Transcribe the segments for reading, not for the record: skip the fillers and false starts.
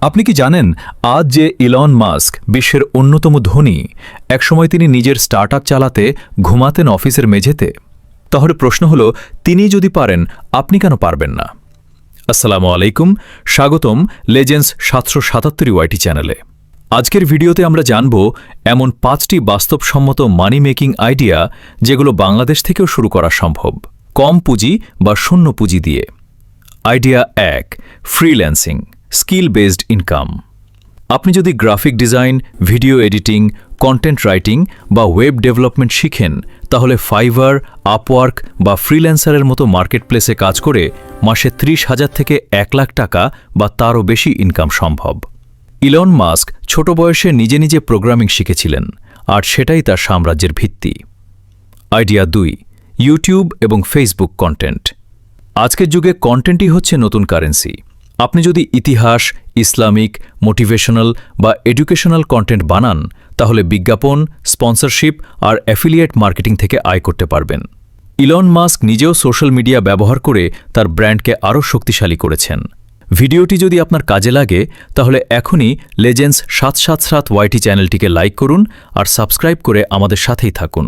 আপনি কি জানেন আজ যে ইলন মাস্ক বিশ্বের অন্যতম ধনী, একসময় তিনি নিজের স্টার্টআপ চালাতে ঘুমাতেন অফিসের মেঝেতে? তাহলে প্রশ্ন হলো, তিনি যদি পারেন, আপনি কেন পারবেন না? আসসালামু আলাইকুম, স্বাগতম লেজেন্ডস 777 ওয়াইটি চ্যানেলে। আজকের ভিডিওতে আমরা জানব এমন 5টি বাস্তবসম্মত মানি মেকিং আইডিয়া যেগুলো বাংলাদেশ থেকেও শুরু করা সম্ভব, কম পুঁজি বা শূন্য পুঁজি দিয়ে। Idea 1, freelancing, skill based income. আপনি যদি graphic design, video editing, content writing বা ওয়েব ডেভেলপমেন্ট শিখেন, তাহলে ফাইভার, আপওয়ার্ক বা ফ্রিল্যান্সারের মতো মার্কেটপ্লেসে কাজ করে মাসে 30,000 থেকে 1 লাখ টাকা বা তারও বেশি ইনকাম সম্ভব। ইলন মাস্ক ছোট বয়সে নিজে নিজে প্রোগ্রামিং শিখেছিলেন, আর সেটাই তার সাম্রাজ্যের ভিত্তি। আইডিয়া 2, ইউটিউব এবং ফেসবুক কন্টেন্ট। আজকের যুগে কন্টেন্টই হচ্ছে নতুন কারেন্সি। আপনি যদি ইতিহাস, ইসলামিক, মোটিভেশনাল বা এডুকেশনাল কন্টেন্ট বানান, তাহলে বিজ্ঞাপন, স্পন্সরশিপ আর অ্যাফিলিয়েট মার্কেটিং থেকে আয় করতে পারবেন। ইলন মাস্ক নিজেও সোশ্যাল মিডিয়া ব্যবহার করে তার ব্র্যান্ডকে আরও শক্তিশালী করেছেন। ভিডিওটি যদি আপনার কাজে লাগে, তাহলে এখনই লেজেন্ডস 777 ওয়াইটি চ্যানেলটিকে লাইক করুন আর সাবস্ক্রাইব করে আমাদের সাথেই থাকুন,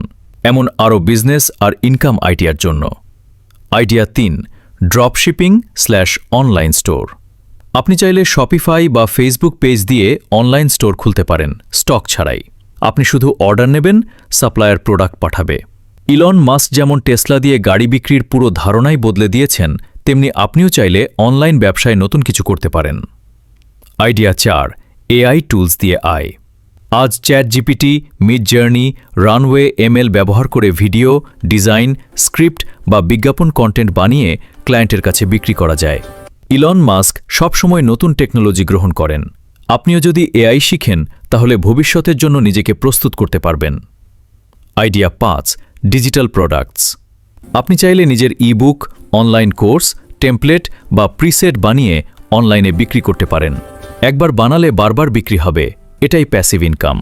এমন আরও বিজনেস আর ইনকাম আইডিয়ার জন্য। Idea 3, dropshipping online store. আপনি চাইলে শপিফাই বা ফেসবুক পেজ দিয়ে অনলাইন স্টোর খুলতে পারেন, স্টক ছাড়াই। আপনি শুধু অর্ডার নেবেন, সাপ্লায়ার প্রোডাক্ট পাঠাবে। ইলন মাস্ক যেমন টেসলা দিয়ে গাড়ি বিক্রির পুরো ধারণাই বদলে দিয়েছেন, তেমনি আপনিও চাইলে অনলাইন ব্যবসায় নতুন কিছু করতে পারেন। আইডিয়া 4, এআই টুলস দিয়ে আয়। আজ চ্যাটজিপিটি, মিডজার্নি, রানওয়ে এমএল ব্যবহার করে ভিডিও, ডিজাইন, স্ক্রিপ্ট বা বিজ্ঞাপন কন্টেন্ট বানিয়ে ক্লায়েন্টের কাছে বিক্রি করা যায়। ইলন মাস্ক সবসময় নতুন টেকনোলজি গ্রহণ করেন। আপনিও যদি এআই শিখেন, তাহলে ভবিষ্যতের জন্য নিজেকে প্রস্তুত করতে পারবেন। Idea 5, digital products. আপনি চাইলে নিজের ইবুক, অনলাইন কোর্স, টেমপ্লেট বা প্রিসেট বানিয়ে অনলাইনে বিক্রি করতে পারেন। একবার বানালে বারবার বিক্রি হবে, এটাই প্যাসিভ ইনকাম।